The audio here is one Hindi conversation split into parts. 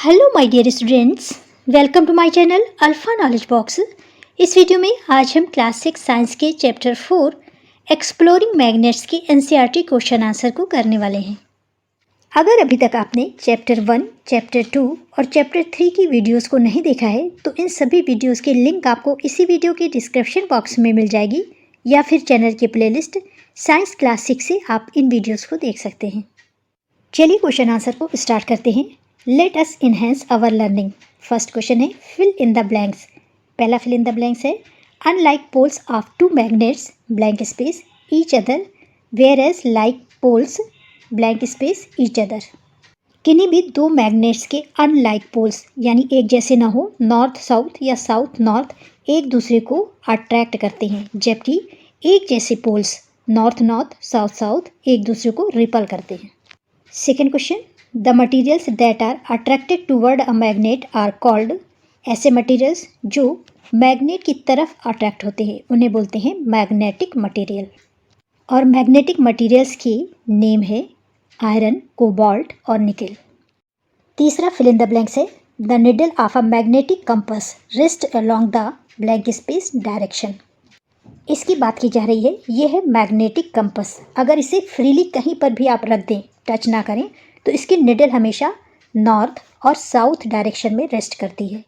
Hello my dear students, welcome to my channel alpha knowledge box. इस वीडियो में आज हम क्लास 6 साइंस के चैप्टर 4 एक्सप्लोरिंग मैग्नेट्स के एनसीईआरटी क्वेश्चन आंसर को करने वाले हैं। अगर अभी तक आपने चैप्टर 1, चैप्टर 2 और चैप्टर 3 की वीडियोस को नहीं देखा है तो इन सभी वीडियोस की लिंक आपको इसी वीडियो के डिस्क्रिप्शन बॉक्स में मिल जाएगी या फिर चैनल की प्लेलिस्ट साइंस क्लास 6 से आप इन वीडियोज़ को देख सकते हैं। चलिए क्वेश्चन आंसर को स्टार्ट करते हैं। Let us enhance our learning. First question है फिल इन द ब्लैंक्स। पहला फिल इन द ब्लैंक्स है unlike poles of two magnets blank space each other whereas like poles blank space each other. किन्हीं भी दो मैग्नेट्स के अनलाइक पोल्स यानी एक जैसे ना हो, नॉर्थ साउथ या साउथ नॉर्थ एक दूसरे को अट्रैक्ट करते हैं, जबकि एक जैसे poles north north south south एक दूसरे को रिपल करते हैं। Second question the materials that are attracted toward a magnet are called. ऐसे मटीरियल्स जो मैग्नेट की तरफ अट्रैक्ट होते हैं उन्हें बोलते हैं मैग्नेटिक मटीरियल। और मैग्नेटिक मटीरियल्स की नेम है आयरन, कोबाल्ट और निकेल। तीसरा फिल इन द ब्लैंक्स है the needle of a magnetic compass rest along the blank space direction. इसकी बात की जा रही है, ये है मैग्नेटिक कंपास। अगर इसे फ्रीली कहीं पर भी आप रख दें, टच ना करें, तो इसकी निडल हमेशा नॉर्थ और साउथ डायरेक्शन में रेस्ट करती है।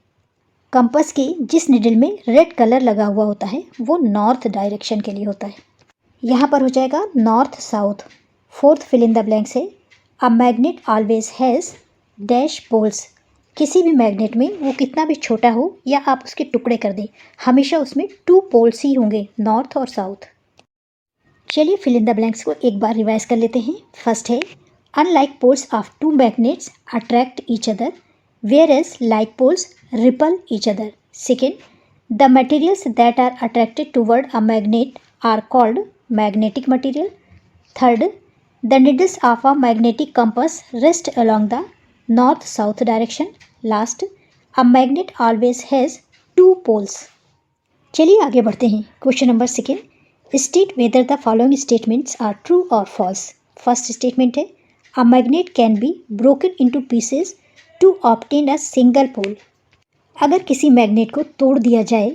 कंपास की जिस निडल में रेड कलर लगा हुआ होता है वो नॉर्थ डायरेक्शन के लिए होता है। यहाँ पर हो जाएगा north south. Fourth fill in the blanks है a magnet always has dash poles. किसी भी मैग्नेट में वो कितना भी छोटा हो या आप उसके टुकड़े कर दें, हमेशा उसमें 2 पोल्स ही होंगे, नॉर्थ और साउथ। चलिए फिल इन द ब्लैंक्स को एक बार रिवाइज कर लेते हैं। फर्स्ट है unlike poles of two magnets attract each other whereas like poles repel each other. Second the materials that are attracted toward a magnet are called magnetic material. Third the needles of a magnetic compass rest along the north south direction. Last a magnet always has 2 poles. चलिए आगे बढ़ते हैं। Question number second state whether the following statements are true और फॉल्स। फर्स्ट स्टेटमेंट है a magnet can be broken into pieces to obtain a single pole. अगर किसी मैग्नेट को तोड़ दिया जाए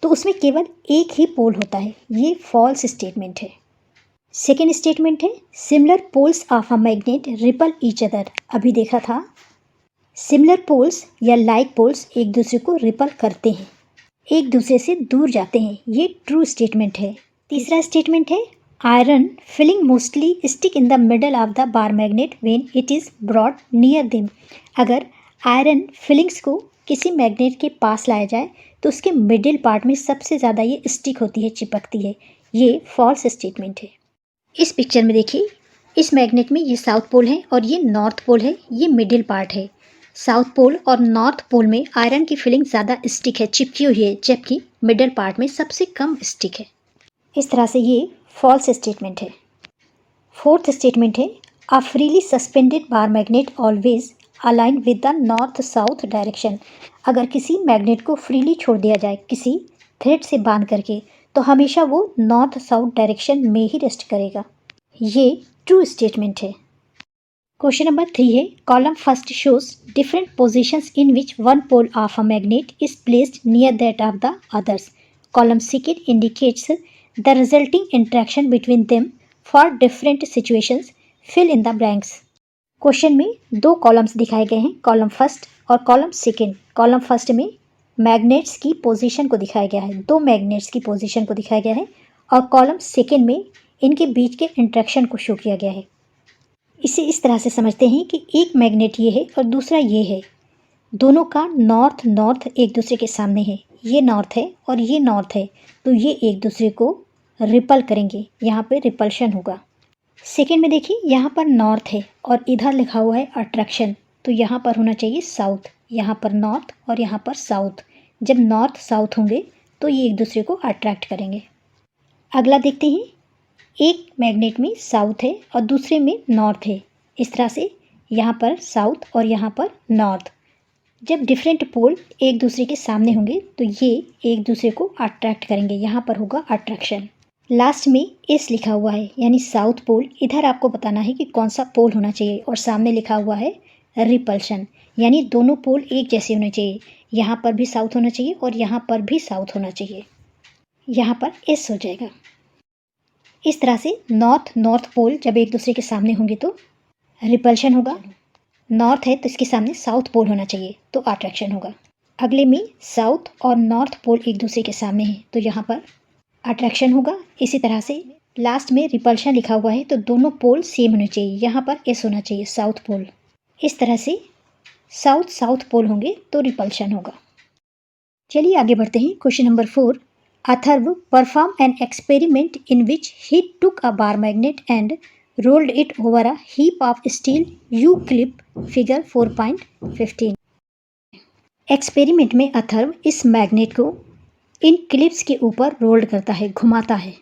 तो उसमें केवल एक ही पोल होता है, ये फॉल्स स्टेटमेंट है। सेकेंड स्टेटमेंट है similar poles of a magnet repel each other. अभी देखा था सिमिलर पोल्स या लाइक पोल्स एक दूसरे को रिपल करते हैं, एक दूसरे से दूर जाते हैं, ये ट्रू स्टेटमेंट है। तीसरा स्टेटमेंट है iron filling mostly stick in the middle of the bar magnet when it is brought near them. अगर आयरन फिलिंग्स को किसी मैग्नेट के पास लाया जाए तो उसके मिडिल पार्ट में सबसे ज़्यादा ये स्टिक होती है, चिपकती है, ये फॉल्स स्टेटमेंट है। इस पिक्चर में देखिए, इस मैग्नेट में ये साउथ पोल है और ये नॉर्थ पोल है, ये मिडिल पार्ट है। साउथ पोल और नॉर्थ पोल में आयरन की फिलिंग ज़्यादा स्टिक है, चिपकी हुई है, जबकि मिडिल पार्ट में सबसे कम स्टिक है। इस तरह से ये फॉल्स स्टेटमेंट है। फोर्थ स्टेटमेंट है a freely suspended bar magnet always align with the north south direction. अगर किसी मैग्नेट को फ्रीली छोड़ दिया जाए किसी थ्रेड से बांध करके, तो हमेशा वो नॉर्थ साउथ डायरेक्शन में ही रेस्ट करेगा, ये ट्रू स्टेटमेंट है। क्वेश्चन नंबर 3 है column first shows different positions in which one pole of a magnet is placed near that of the others. Column second indicates the resulting interaction between them for different situations. Fill in the blanks. Question में 2 कॉलम्स दिखाए गए हैं, कॉलम फर्स्ट और कॉलम सेकेंड। कॉलम फर्स्ट में मैग्नेट्स की पोजीशन को दिखाया गया है, 2 मैग्नेट्स की पोजीशन को दिखाया गया है, और कॉलम सेकेंड में इनके बीच के इंटरेक्शन को शो किया गया है। इसे इस तरह से समझते हैं कि एक मैग्नेट ये है और दूसरा ये है, दोनों का नॉर्थ नॉर्थ एक दूसरे के सामने है, ये नॉर्थ है और ये नॉर्थ है, तो ये एक दूसरे को रिपल करेंगे, यहाँ पे रिपल्शन होगा। सेकेंड में देखिए, यहाँ पर नॉर्थ है और इधर लिखा हुआ है अट्रैक्शन, तो यहाँ पर होना चाहिए साउथ, यहाँ पर नॉर्थ और यहाँ पर साउथ। जब नॉर्थ साउथ होंगे तो ये एक दूसरे को अट्रैक्ट करेंगे। अगला देखते हैं, एक मैग्नेट में साउथ है और दूसरे में नॉर्थ है। इस तरह से यहाँ पर साउथ और यहाँ पर नॉर्थ, जब डिफरेंट पोल एक दूसरे के सामने होंगे तो ये एक दूसरे को अट्रैक्ट करेंगे, यहाँ पर होगा अट्रैक्शन। लास्ट में एस लिखा हुआ है यानी साउथ पोल, इधर आपको बताना है कि कौन सा पोल होना चाहिए, और सामने लिखा हुआ है रिपल्शन, यानी दोनों पोल एक जैसे होने चाहिए। यहाँ पर भी साउथ होना चाहिए और यहाँ पर भी साउथ होना चाहिए। यहाँ पर एस हो जाएगा। इस तरह से नॉर्थ पोल जब एक दूसरे के सामने होंगे तो रिपल्शन होगा। नॉर्थ है तो इसके सामने साउथ पोल होना चाहिए तो अट्रैक्शन होगा। अगले में साउथ और नॉर्थ पोल एक दूसरे के सामने है तो यहाँ पर अट्रैक्शन होगा। इसी तरह से लास्ट में रिपल्शन लिखा हुआ है तो दोनों पोल सेम होने चाहिए। यहाँ पर एस होना चाहिए, साउथ पोल। इस तरह से साउथ पोल होंगे तो रिपल्शन होगा। चलिए आगे बढ़ते हैं। Question number 4, Atharva perform an experiment in which he took a bar magnet and rolled it over a heap of still you clip, figure 4.15। Experiment में अथर्व इस मैग्नेट को इन क्लिप्स के ऊपर रोल्ड करता है, घुमाता है।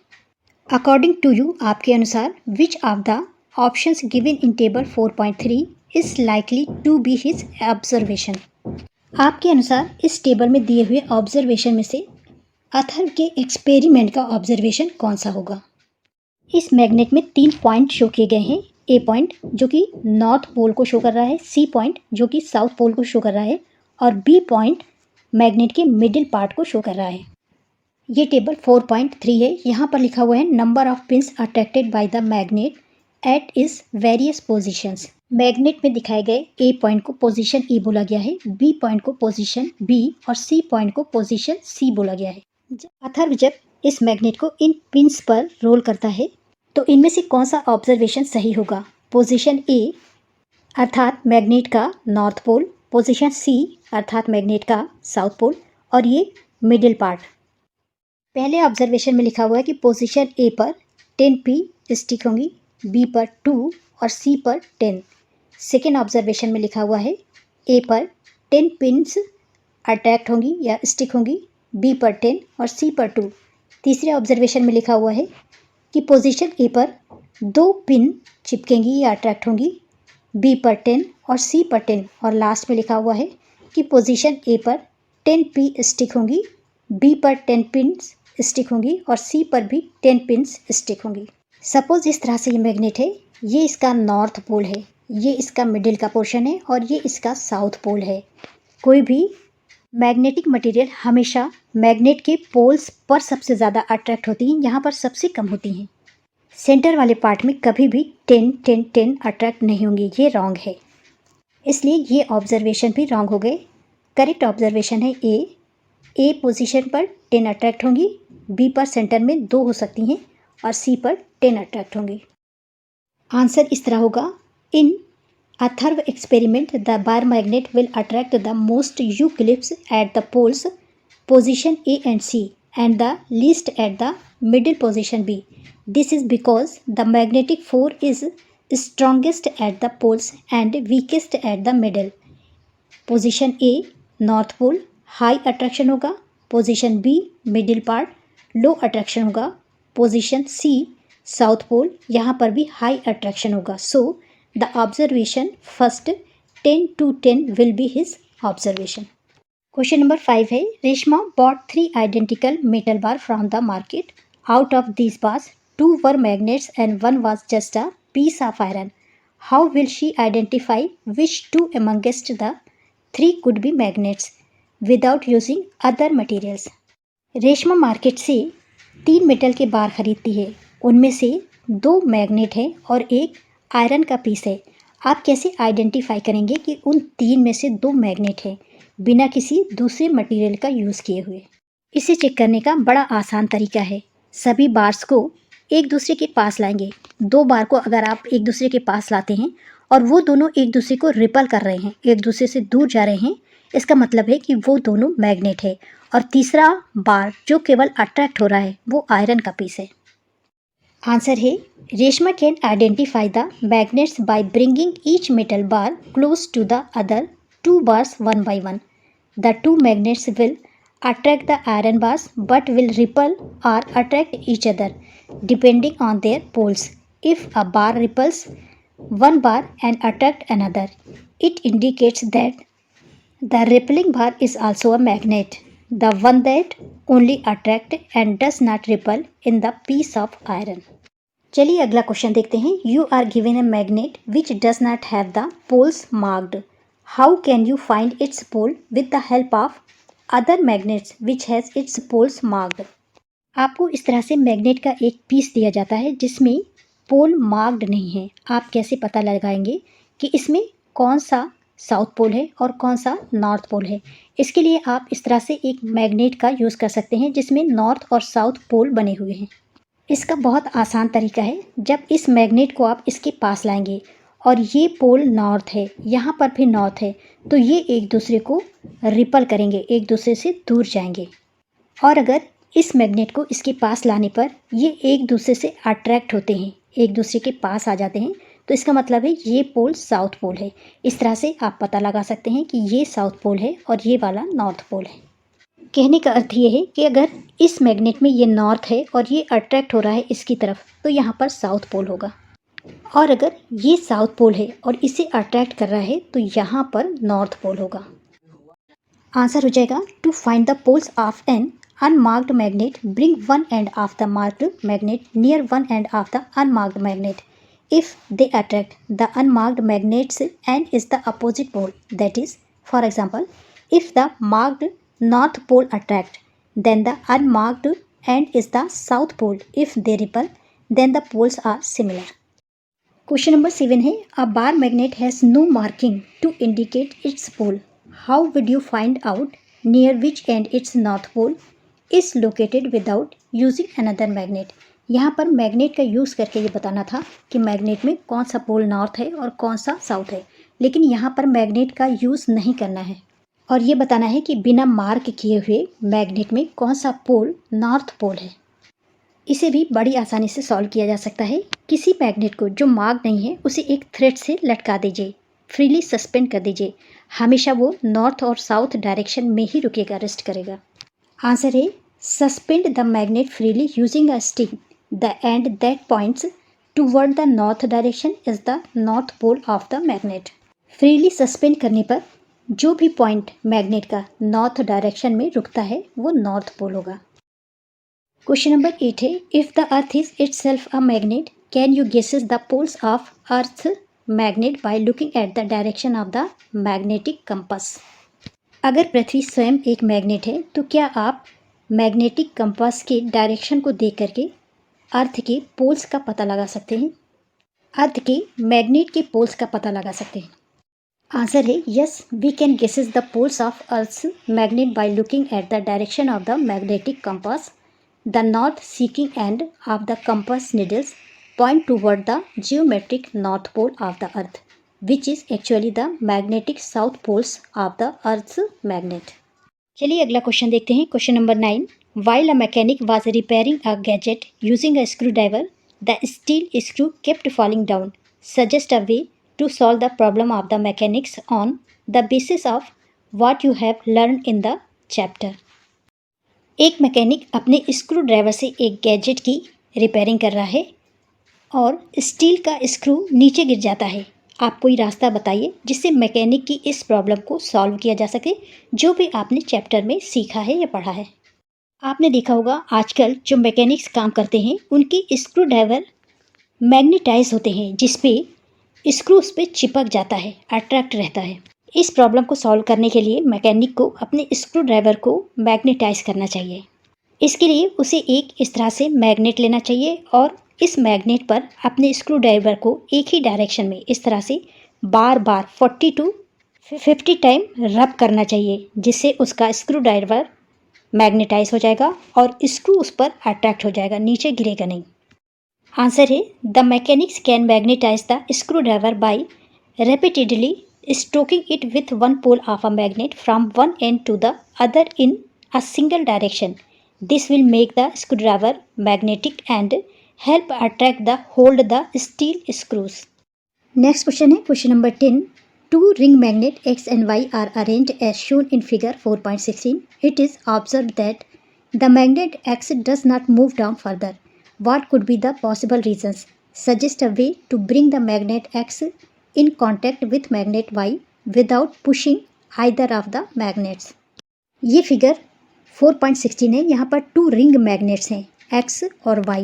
अकॉर्डिंग टू यू, आपके अनुसार, which of the options given in table 4.3 is likely to be his observation. आपके अनुसार इस टेबल में दिए हुए ऑब्जर्वेशन में से अथर्व के एक्सपेरिमेंट का ऑब्जर्वेशन कौन सा होगा। इस मैग्नेट में 3 पॉइंट शो किए गए हैं। ए पॉइंट जो कि नॉर्थ पोल को शो कर रहा है, सी पॉइंट जो कि साउथ पोल को शो कर रहा है और बी पॉइंट मैग्नेट के मिडिल पार्ट को शो कर रहा है। ये टेबल 4.3 है। यहाँ पर लिखा हुआ है number of pins attracted by the magnet at is various positions. Magnet में दिखाए गए ए पॉइंट को पोजीशन ए बोला गया है, बी पॉइंट को पोजीशन बी और सी पॉइंट को पोजीशन सी बोला गया है। अथर्व जब इस मैग्नेट को इन पिन्स पर रोल करता है तो इनमें से कौन सा ऑब्जर्वेशन सही होगा। पोजीशन ए अर्थात मैग्नेट का नॉर्थ पोल, पोजीशन सी अर्थात मैग्नेट का साउथ पोल और ये मिडिल पार्ट। पहले ऑब्जर्वेशन में लिखा हुआ है कि पोजीशन ए पर 10 पी स्टिक होंगी, बी पर 2 और सी पर 10। सेकेंड ऑब्जर्वेशन में लिखा हुआ है ए पर 10 पिन्स अट्रैक्ट होंगी या स्टिक होंगी, बी पर 10 और सी पर 2। तीसरे ऑब्जर्वेशन में लिखा हुआ है कि पोजीशन ए पर 2 पिन चिपकेंगी या अट्रैक्ट होंगी, बी पर 10 और सी पर 10। और लास्ट में लिखा हुआ है कि पोजीशन ए पर 10 पी स्टिक होंगी, बी पर 10 पिन्स स्टिक होंगी और सी पर भी 10 पिन्स स्टिक होंगी। सपोज इस तरह से ये मैग्नेट है, ये इसका नॉर्थ पोल है, ये इसका मिडिल का पोर्शन है और ये इसका साउथ पोल है। कोई भी मैग्नेटिक मटेरियल हमेशा मैग्नेट के पोल्स पर सबसे ज़्यादा अट्रैक्ट होती हैं, यहाँ पर सबसे कम होती हैं। सेंटर वाले पार्ट में कभी भी 10-10-10 अट्रैक्ट नहीं होंगी, ये रॉन्ग है। इसलिए ये ऑब्जर्वेशन भी रॉन्ग हो गए। करेक्ट ऑब्जर्वेशन है ए पोजीशन पर 10 अट्रैक्ट होंगी, बी पर सेंटर में 2 हो सकती हैं और सी पर 10 अट्रैक्ट होंगी। आंसर इस तरह होगा, इन Atharva experiment the bar magnet will attract the most U clips at the poles position A and C and the least at the middle position B. This is because the magnetic force is strongest at the poles and weakest at the middle. Position A north pole high attraction होगा, position B middle part low attraction होगा, position C south pole यहाँ पर भी high attraction होगा। So the observation first 10 to 10 will be his observation. Question number 5 है, Reshma bought 3 identical metal bar from the market. Out of these bars, 2 were magnets and 1 was just a piece of iron. How will she identify which 2 amongst the 3 could be magnets without using other materials? Reshma market से 3 मेटल के बार खरीदती है, उनमें से 2 मैग्नेट है और एक आयरन का पीस है। आप कैसे आइडेंटिफाई करेंगे कि उन 3 में से 2 मैग्नेट हैं बिना किसी दूसरे मटेरियल का यूज़ किए हुए। इसे चेक करने का बड़ा आसान तरीका है। सभी बार्स को एक दूसरे के पास लाएंगे। 2 बार को अगर आप एक दूसरे के पास लाते हैं और वो दोनों एक दूसरे को रिपल कर रहे हैं, एक दूसरे से दूर जा रहे हैं, इसका मतलब है कि वो दोनों मैग्नेट है। और तीसरा बार जो केवल अट्रैक्ट हो रहा है वो आयरन का पीस है। आंसर है, Reshma can identify the magnets by bringing each metal bar close to the other 2 bars one by one. The 2 magnets will attract the iron bars but will repel or attract each other depending on their poles. If a bar repels one bar and attract another, it indicates that the repelling bar is also a magnet. The one that only attract and does not repel in the piece of iron. चलिए अगला क्वेश्चन देखते हैं। You are given a magnet which does not have the poles marked. How can you find its pole with the help of other magnets which has its poles marked. आपको इस तरह से मैग्नेट का एक पीस दिया जाता है जिसमें पोल मार्क्ड नहीं है। आप कैसे पता लगाएंगे कि इसमें कौन सा साउथ पोल है और कौन सा नॉर्थ पोल है। इसके लिए आप इस तरह से एक मैग्नेट का यूज़ कर सकते हैं जिसमें नॉर्थ और साउथ पोल बने हुए हैं। इसका बहुत आसान तरीका है, जब इस मैग्नेट को आप इसके पास लाएंगे और ये पोल नॉर्थ है, यहाँ पर भी नॉर्थ है, तो ये एक दूसरे को रिपल करेंगे, एक दूसरे से दूर जाएंगे। और अगर इस मैग्नेट को इसके पास लाने पर ये एक दूसरे से अट्रैक्ट होते हैं, एक दूसरे के पास आ जाते हैं, तो इसका मतलब है ये पोल साउथ पोल है। इस तरह से आप पता लगा सकते हैं कि ये साउथ पोल है और ये वाला नॉर्थ पोल है। कहने का अर्थ ये है कि अगर इस मैग्नेट में ये नॉर्थ है और ये अट्रैक्ट हो रहा है इसकी तरफ, तो यहाँ पर साउथ पोल होगा। और अगर ये साउथ पोल है और इसे अट्रैक्ट कर रहा है तो यहाँ पर नॉर्थ पोल होगा। आंसर हो जाएगा, to find the poles of an unmarked magnet, bring one end of the marked magnet near one end of the unmarked magnet. If they attract, the unmarked magnet's end is the opposite pole. That is, for example, if the marked north pole attract, then the unmarked end is the south pole. If they repel, then the poles are similar. Question number 7 है, a bar magnet has no marking to indicate its pole. How would you find out near which end its north pole is located without using another magnet? यहाँ पर मैग्नेट का यूज़ करके ये बताना था कि मैग्नेट में कौन सा पोल नॉर्थ है और कौन सा साउथ है, लेकिन यहाँ पर मैग्नेट का यूज़ नहीं करना है और ये बताना है कि बिना मार्क किए हुए मैग्नेट में कौन सा पोल नॉर्थ पोल है। इसे भी बड़ी आसानी से सॉल्व किया जा सकता है। किसी मैग्नेट को जो मार्क नहीं है उसे एक थ्रेड से लटका दीजिए, फ्रीली सस्पेंड कर दीजिए, हमेशा वो नॉर्थ और साउथ डायरेक्शन में ही रुकेगा, रेस्ट करेगा। आंसर है, suspend the magnet freely using a string. The end that points toward the north direction is the north pole of the magnet. Freely suspend करने पर जो भी पॉइंट मैग्नेट का नॉर्थ डायरेक्शन में रुकता है वो नॉर्थ पोल होगा। क्वेश्चन नंबर 8 है, if the earth is itself a magnet can you guesses the poles of earth magnet by looking at the direction of the magnetic compass. अगर पृथ्वी स्वयं एक मैग्नेट है तो क्या आप मैग्नेटिक कंपास के डायरेक्शन को देख करके अर्थ के पोल्स का पता लगा सकते हैं, अर्थ के मैग्नेट के पोल्स का पता लगा सकते हैं। आंसर है, yes, we can guesses the poles of earth's magnet by looking at the direction of the magnetic compass. The north seeking end of the compass needles point toward the geometric north pole of the earth which is actually the magnetic south poles of the earth's magnet. चलिए अगला क्वेश्चन देखते हैं। Question number 9, while a mechanic was repairing a gadget using a screw driver the steel screw kept falling down. Suggest a way to solve the problem of the mechanics on the basis of what you have learn in the chapter. एक मैकेनिक अपने स्क्रू ड्राइवर से एक गैजेट की रिपेयरिंग कर रहा है और स्टील का स्क्रू नीचे गिर जाता है। आप कोई रास्ता बताइए जिससे मैकेनिक की इस प्रॉब्लम को सॉल्व किया जा सके, जो भी आपने चैप्टर में सीखा है या पढ़ा है। आपने देखा होगा आजकल जो मैकेनिक्स काम करते हैं उनके स्क्रू ड्राइवर मैग्नेटाइज होते हैं, जिस पे स्क्रू उस पर चिपक जाता है, अट्रैक्ट रहता है। इस प्रॉब्लम को सॉल्व करने के लिए मैकेनिक को अपने स्क्रू ड्राइवर को मैग्नेटाइज करना चाहिए। इसके लिए उसे एक इस तरह से मैग्नेट लेना चाहिए और इस मैग्नेट पर अपने स्क्रू ड्राइवर को एक ही डायरेक्शन में इस तरह से बार बार 40 to 50 टाइम रब करना चाहिए, जिससे उसका स्क्रू ड्राइवर मैग्नेटाइज हो जाएगा और स्क्रू उस पर अट्रैक्ट हो जाएगा, नीचे गिरेगा नहीं। आंसर है, the mechanics can magnetise the screw driver by repeatedly stroking it with one pole of a magnet from one end to the other in a single direction. This will make the screwdriver magnetic and help attract the hold the steel screws. Next question है question number 10. Two ring magnet X and Y are arranged as shown in figure 4.16. It is observed that the magnet X does not move down further. What could be the possible reasons? Suggest a way to bring the magnet X in contact with magnet Y without pushing either of the magnets. ये फिगर 4.16 है। यहाँ पर 2 रिंग मैग्नेट्स हैं X और Y.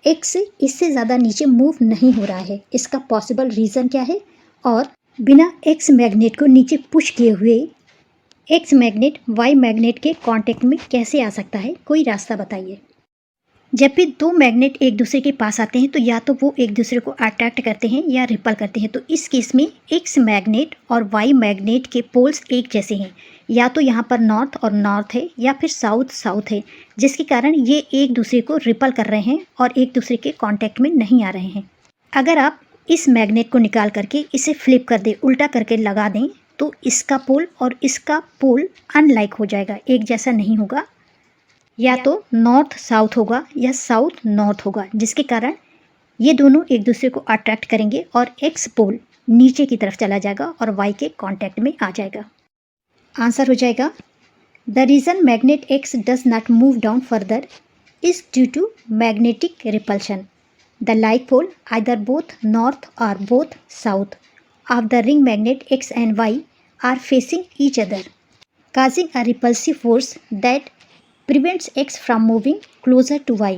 X इससे ज़्यादा नीचे मूव नहीं हो रहा है, इसका पॉसिबल रीज़न क्या है और बिना एक्स मैग्नेट को नीचे पुश किए हुए एक्स मैग्नेट वाई मैग्नेट के कांटेक्ट में कैसे आ सकता है, कोई रास्ता बताइए। जब भी दो मैग्नेट एक दूसरे के पास आते हैं तो या तो वो एक दूसरे को अट्रैक्ट करते हैं या रिपल करते हैं। तो इस केस में एक्स मैग्नेट और वाई मैग्नेट के पोल्स एक जैसे हैं, या तो यहाँ पर नॉर्थ और नॉर्थ है या फिर साउथ साउथ है, जिसके कारण ये एक दूसरे को रिपल कर रहे हैं और एक दूसरे के कांटेक्ट में नहीं आ रहे हैं। अगर आप इस मैग्नेट को निकाल करके इसे फ्लिप कर दें, उल्टा करके लगा दें, तो इसका पोल और इसका पोल अनलाइक हो जाएगा, एक जैसा नहीं होगा। या तो नॉर्थ साउथ होगा या साउथ नॉर्थ होगा, जिसके कारण ये दोनों एक दूसरे को अट्रैक्ट करेंगे और एक्स पोल नीचे की तरफ चला जाएगा और वाई के कांटेक्ट में आ जाएगा। आंसर हो जाएगा the reason magnet X does not move down further is due to magnetic repulsion. The like pole either both north और both south of the ring magnet X and Y are facing each other, causing a repulsive force that prevents X from moving closer to Y.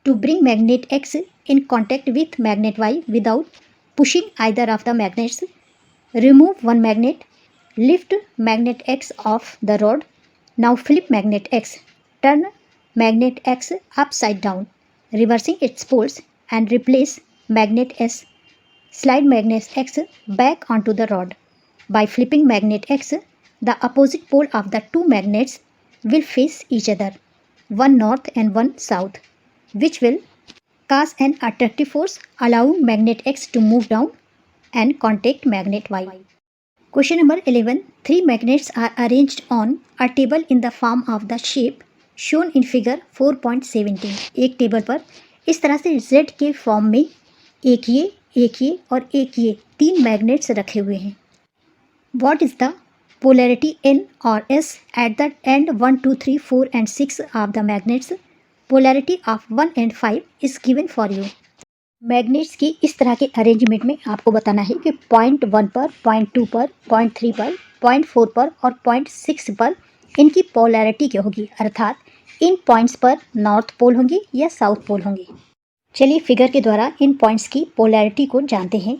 To bring magnet X in contact with magnet Y without pushing either of the magnets, remove one magnet, lift magnet X off the rod. Now flip magnet X, turn magnet X upside down, reversing its poles and replace magnet S. Slide magnet X back onto the rod. By flipping magnet X, the opposite pole of the two magnets will face each other, one north and one south, which will cause an attractive force allowing magnet X to move down and contact magnet Y. Question number 11. Three magnets are arranged on a table in the form of the shape shown in figure 4.17. एक टेबल पर इस तरह से Z के फॉर्म में एक ये और एक ये तीन मैग्नेट्स रखे हुए हैं। What is the polarity N or S at the end 1, 2, 3, 4 and 6 of the magnets? Polarity of 1 and 5 is given for you. Magnets की इस तरह के अरेंजमेंट में आपको बताना है कि पॉइंट 1 पर, पॉइंट 2 पर, पॉइंट 3 पर, पॉइंट 4 पर और पॉइंट 6 पर इनकी पोलैरिटी क्या होगी, अर्थात इन पॉइंट्स पर नॉर्थ पोल होंगी या साउथ पोल होंगी। चलिए फिगर के द्वारा इन पॉइंट्स की पोलैरिटी को जानते हैं।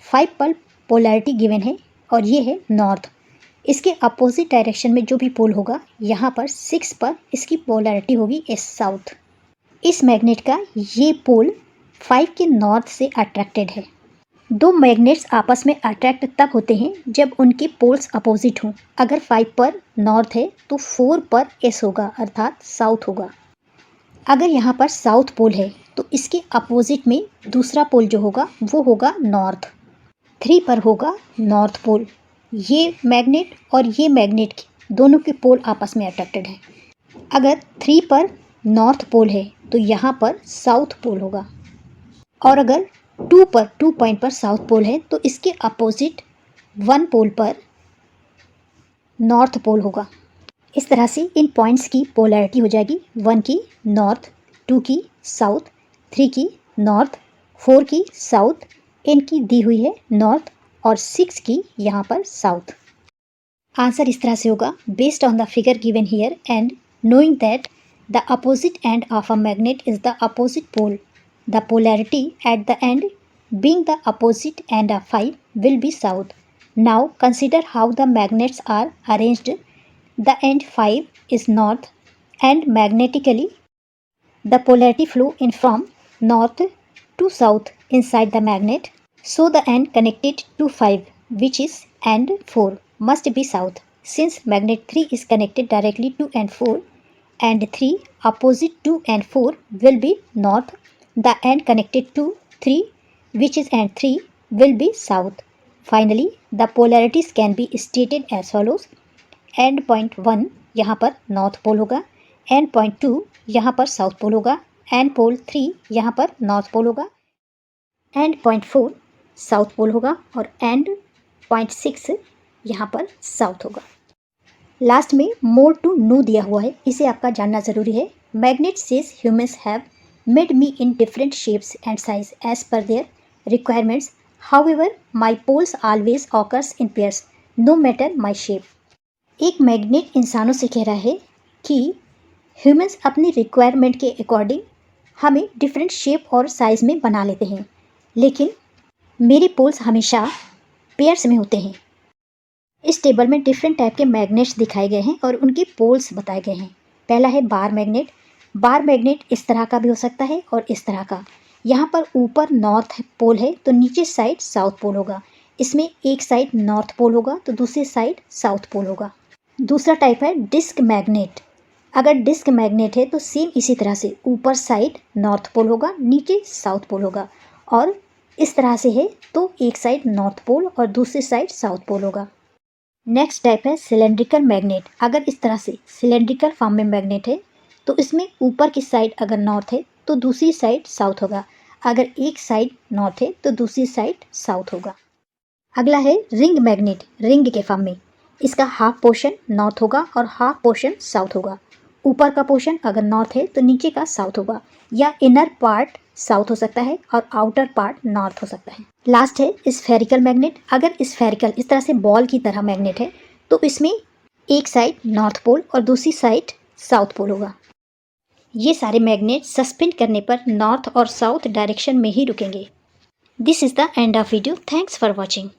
5 पर पोलैरिटी गिवन है और ये है नॉर्थ। इसके अपोजिट डायरेक्शन में जो भी पोल होगा, यहाँ पर 6 पर इसकी पोलैरिटी होगी एस साउथ। इस मैग्नेट का ये पोल 5 के नॉर्थ से अट्रैक्टेड है। दो मैग्नेट्स आपस में अट्रैक्ट तब होते हैं जब उनके पोल्स अपोजिट हों। अगर 5 पर नॉर्थ है तो 4 पर एस होगा, अर्थात साउथ होगा। अगर यहाँ पर साउथ पोल है तो इसके अपोजिट में दूसरा पोल जो होगा वो होगा नॉर्थ। 3 पर होगा नॉर्थ पोल। ये मैग्नेट और ये मैग्नेट दोनों के पोल आपस में अट्रैक्टेड हैं। अगर 3 पर नॉर्थ पोल है तो यहाँ पर साउथ पोल होगा, और अगर 2 पॉइंट पर साउथ पोल है तो इसके अपोजिट 1 पोल पर नॉर्थ पोल होगा। इस तरह से इन पॉइंट्स की पोलैरिटी हो जाएगी 1 की नॉर्थ, 2 की साउथ, 3 की नॉर्थ, 4 की साउथ, इनकी दी हुई है नॉर्थ और 6 की यहाँ पर साउथ। आंसर इस तरह से होगा based on the figure given here and knowing that the opposite end of a magnet is the opposite pole, the polarity at the end being the opposite end of 5 will be south. Now consider how the magnets are arranged. The end 5 is north and magnetically the polarity flow in from north to south inside the magnet, so the end connected to 5 which is end 4 must be south. Since magnet 3 is connected directly to end 4 and 3 opposite to end 4 will be north, the end connected to 3 which is end 3 will be south. Finally the polarities can be stated as follows. And point 1 यहाँ पर नॉर्थ पोल होगा, एंड पॉइंट 2 यहाँ पर साउथ पोल होगा, एंड पोल 3 यहाँ पर नॉर्थ पोल होगा, एंड पॉइंट 4 साउथ पोल होगा और एंड पॉइंट 6 यहाँ पर साउथ होगा। लास्ट में मोर टू नो दिया हुआ है, इसे आपका जानना ज़रूरी है। Magnet says humans have made me in different shapes and size as per their requirements, however my poles always occurs in pairs no matter my shape. एक मैग्नेट इंसानों से कह रहा है कि ह्यूमंस अपनी रिक्वायरमेंट के अकॉर्डिंग हमें डिफरेंट शेप और साइज़ में बना लेते हैं, लेकिन मेरे पोल्स हमेशा पेयर्स में होते हैं। इस टेबल में डिफरेंट टाइप के मैग्नेट्स दिखाए गए हैं और उनके पोल्स बताए गए हैं। पहला है बार मैग्नेट। बार मैग्नेट इस तरह का भी हो सकता है और इस तरह का। यहाँ पर ऊपर नॉर्थ पोल है तो नीचे साइड साउथ पोल होगा। इसमें एक साइड नॉर्थ पोल होगा तो दूसरी साइड साउथ पोल होगा। दूसरा टाइप है डिस्क मैग्नेट। अगर डिस्क मैग्नेट है तो सेम इसी तरह से ऊपर साइड नॉर्थ पोल होगा, नीचे साउथ पोल होगा। और इस तरह से है तो एक साइड नॉर्थ पोल और दूसरी साइड साउथ पोल होगा। नेक्स्ट टाइप है सिलेंड्रिकल मैग्नेट। अगर इस तरह से सिलेंड्रिकल फॉर्म में मैग्नेट है तो इसमें ऊपर की साइड अगर नॉर्थ है तो दूसरी साइड साउथ होगा। अगर एक साइड नॉर्थ है तो दूसरी साइड साउथ होगा। अगला है रिंग मैग्नेट। रिंग के फॉर्म में इसका हाफ पोर्शन नॉर्थ होगा और हाफ पोर्शन साउथ होगा। ऊपर का पोर्शन अगर नॉर्थ है तो नीचे का साउथ होगा, या इनर पार्ट साउथ हो सकता है और आउटर पार्ट नॉर्थ हो सकता है। लास्ट है स्फेरिकल मैग्नेट। अगर स्फेरिकल इस तरह से बॉल की तरह मैग्नेट है तो इसमें एक साइड नॉर्थ पोल और दूसरी साइड साउथ पोल होगा। ये सारे मैग्नेट सस्पेंड करने पर नॉर्थ और साउथ डायरेक्शन में ही रुकेंगे। This is the end of video. Thanks for watching.